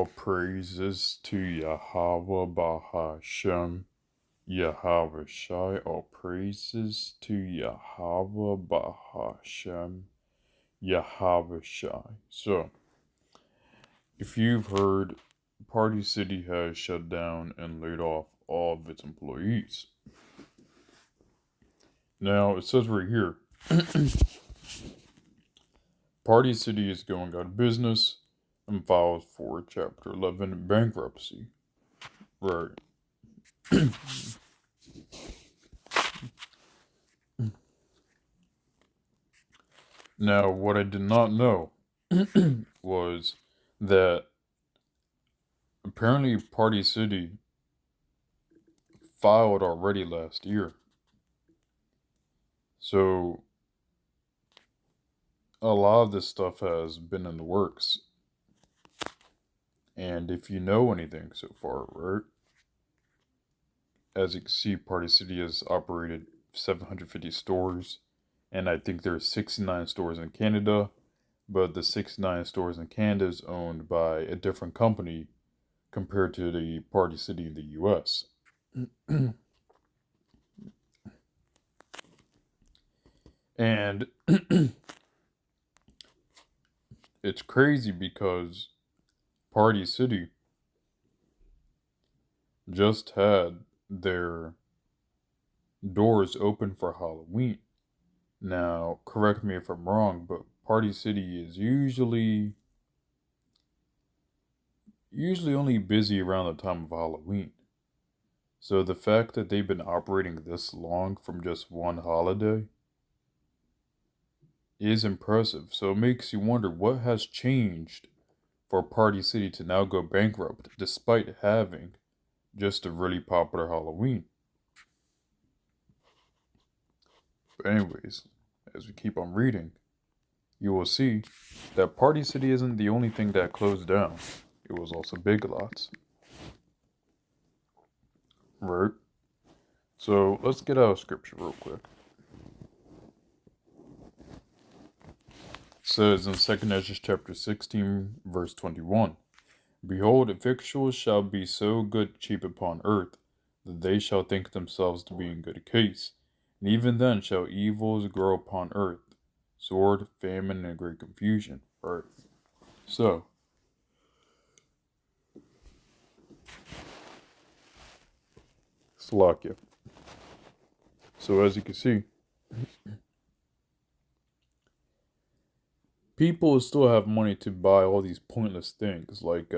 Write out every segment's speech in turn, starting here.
All praises to Yahweh Bahashem, Yahweh Shai. All praises to Yahweh Bahashem, Yahweh Shai. So, if you've heard, Party City has shut down and laid off all of its employees. Now, it says right here, Party City is going out of business and files for Chapter 11 bankruptcy. Right. Now, what I did not know was that apparently Party City filed already last year. So, a lot of this stuff has been in the works. And if you know anything so far, right? As you can see, Party City has operated 750 stores. And I think there's 69 stores in Canada. But the 69 stores in Canada is owned by a different company compared to the Party City in the US. And it's crazy because Party City just had their doors open for Halloween. Now, correct me if I'm wrong, but Party City is usually only busy around the time of Halloween. So the fact that they've been operating this long from just one holiday is impressive. So it makes you wonder what has changed for Party City to now go bankrupt despite having just a really popular Halloween. But anyways, as we keep on reading, you will see that Party City isn't the only thing that closed down. It was also Big Lots. Right? So let's get out of scripture real quick. It says in 2 Ezra chapter 16, verse 21, Behold, if victuals shall be so good cheap upon earth, that they shall think themselves to be in good case. And even then shall evils grow upon earth, sword, famine, and great confusion. Right? So, Slovakia. So as you can see, people still have money to buy all these pointless things like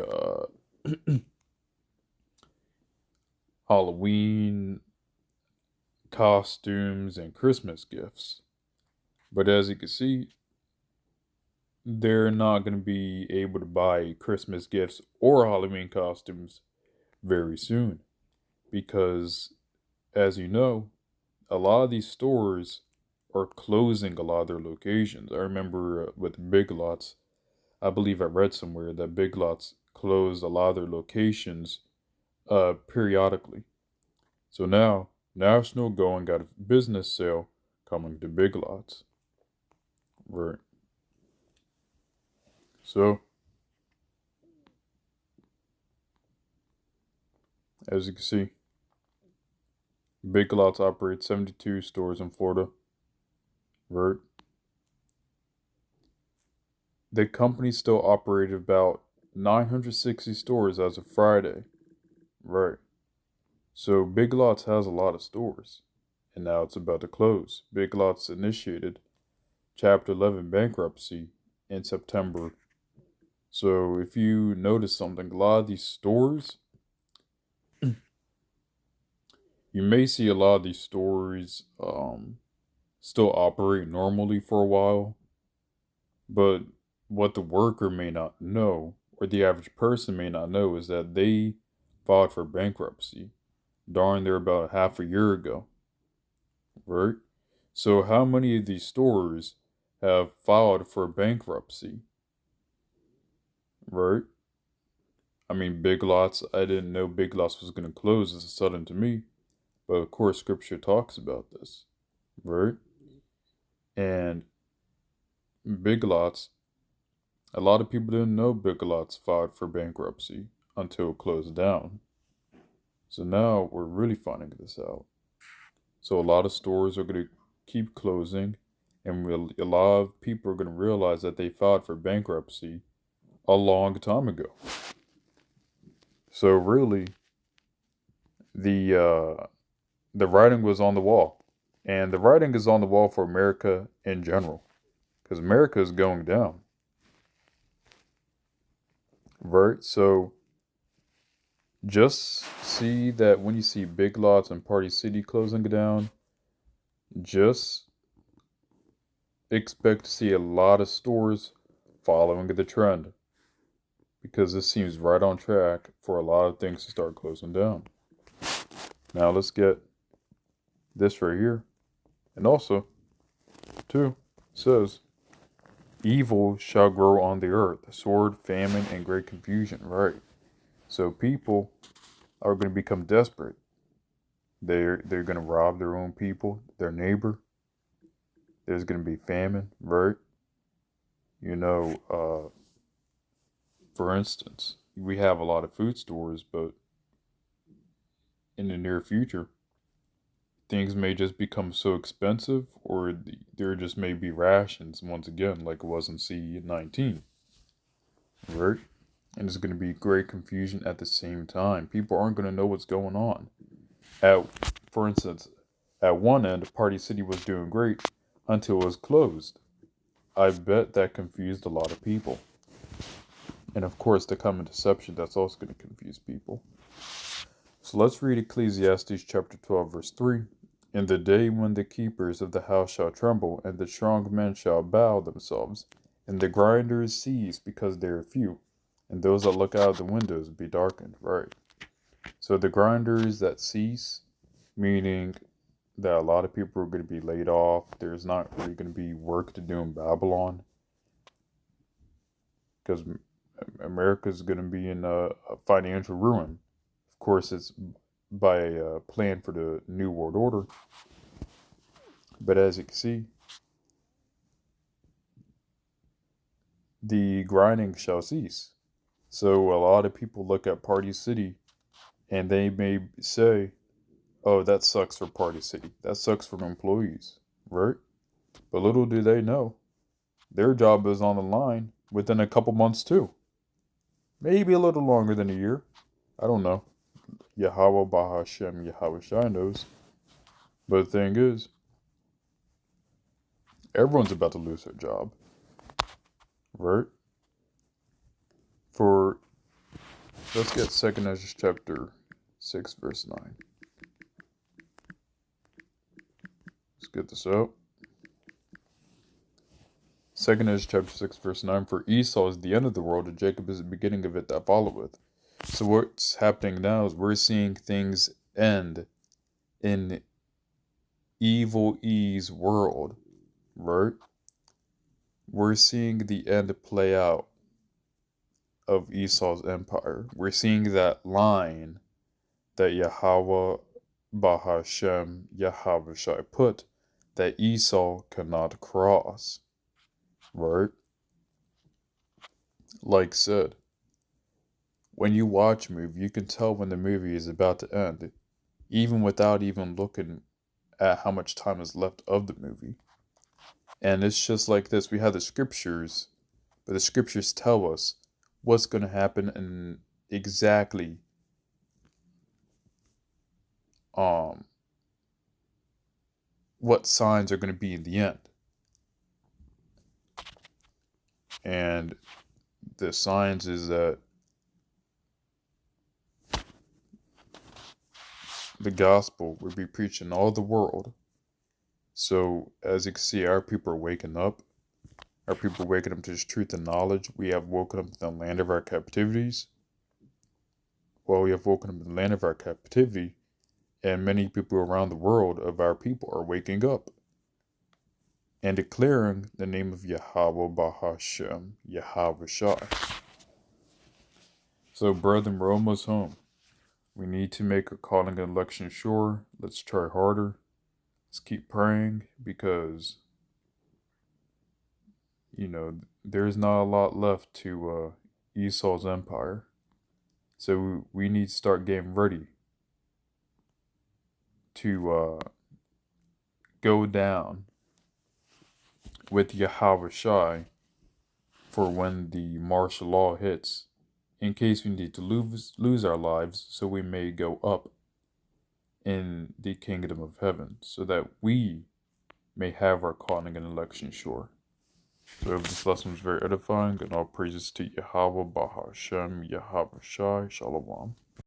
Halloween costumes and Christmas gifts. But as you can see, they're not going to be able to buy Christmas gifts or Halloween costumes very soon. Because, as you know, a lot of these stores are closing a lot of their locations. I remember with Big Lots, I believe I read somewhere that Big Lots closed a lot of their locations periodically. So now, National Going Out of Business sale coming to Big Lots. Right. So, as you can see, Big Lots operates 72 stores in Florida. Right. The company still operated about 960 stores as of Friday. Right. So Big Lots has a lot of stores. And now it's about to close. Big Lots initiated Chapter 11 bankruptcy in September. So if you notice something, a lot of these stores, you may see a lot of these stores still operate normally for a while. But what the worker may not know, or the average person may not know, is that they filed for bankruptcy darn near about half a year ago. Right? So how many of these stores have filed for bankruptcy? Right? I mean, Big Lots, I didn't know Big Lots was going to close as a sudden to me. But of course, scripture talks about this. Right? And Big Lots A lot of people didn't know Big Lots filed for bankruptcy until it closed down. So now we're really finding this out. So a lot of stores are going to keep closing, and a lot of people are going to realize that they filed for bankruptcy a long time ago. So really, the the writing was on the wall, and the writing is on the wall for America in general, because America is going down, right? So just see that when you see Big Lots and Party City closing down, just expect to see a lot of stores following the trend, because this seems right on track for a lot of things to start closing down. Now let's get this right here. And also, too, says, evil shall grow on the earth, sword, famine, and great confusion. Right. So people are going to become desperate. They're going to rob their own people, their neighbor. There's going to be famine, right? You know, for instance, we have a lot of food stores, but in the near future, things may just become so expensive, or there just may be rations once again, like it was in C-19, right? And there's going to be great confusion at the same time. People aren't going to know what's going on. For instance, at one end, Party City was doing great until it was closed. I bet that confused a lot of people. And of course, the common deception, that's also going to confuse people. So let's read Ecclesiastes chapter 12, verse 3. In the day when the keepers of the house shall tremble, and the strong men shall bow themselves, and the grinders cease because they are few, and those that look out of the windows be darkened. Right. So the grinders that cease, meaning that a lot of people are going to be laid off. There's not really going to be work to do in Babylon, because America is going to be in a financial ruin. Of course, it's by a plan for the New World Order. But as you can see, the grinding shall cease. So a lot of people look at Party City and they may say, oh, that sucks for Party City. That sucks for employees, right? But little do they know, their job is on the line within a couple months too. Maybe a little longer than a year. I don't know. Yahweh Bahashem Yahweh Shai knows. But the thing is, everyone's about to lose their job, right? For let's get 2nd Ezra chapter 6 verse 9. Let's get this out. 2nd Ezra chapter 6 verse 9. For Esau is the end of the world, and Jacob is the beginning of it that followeth. So what's happening now is we're seeing things end in Evil E's world, right? We're seeing the end play out of Esau's empire. We're seeing that line that Yahweh Bahashem Yahweh Shai put, that Esau cannot cross, right? Like said, when you watch a movie, you can tell when the movie is about to end, even without even looking at how much time is left of the movie. And it's just like this. We have the scriptures, but the scriptures tell us what's going to happen and exactly what signs are going to be in the end. And the signs is that the gospel will be preached in all the world. So as you can see, our people are waking up. Our people are waking up to this truth and knowledge. We have woken up to the land of our captivities. Well, we have woken up to the land of our captivity, and many people around the world of our people are waking up and declaring the name of Yahweh Bahashem Yahweh Shai. So, brethren, we're almost home. We need to make our calling and election sure. Let's try harder. Let's keep praying, because there's not a lot left to Esau's empire. So we need to start getting ready to go down with Yahweh Shai for when the martial law hits, in case we need to lose our lives, so we may go up in the kingdom of heaven, so that we may have our calling and election sure. So if this lesson was very edifying, and all praises to Yahweh, Bahashem, Yahweh Shai, Shalom.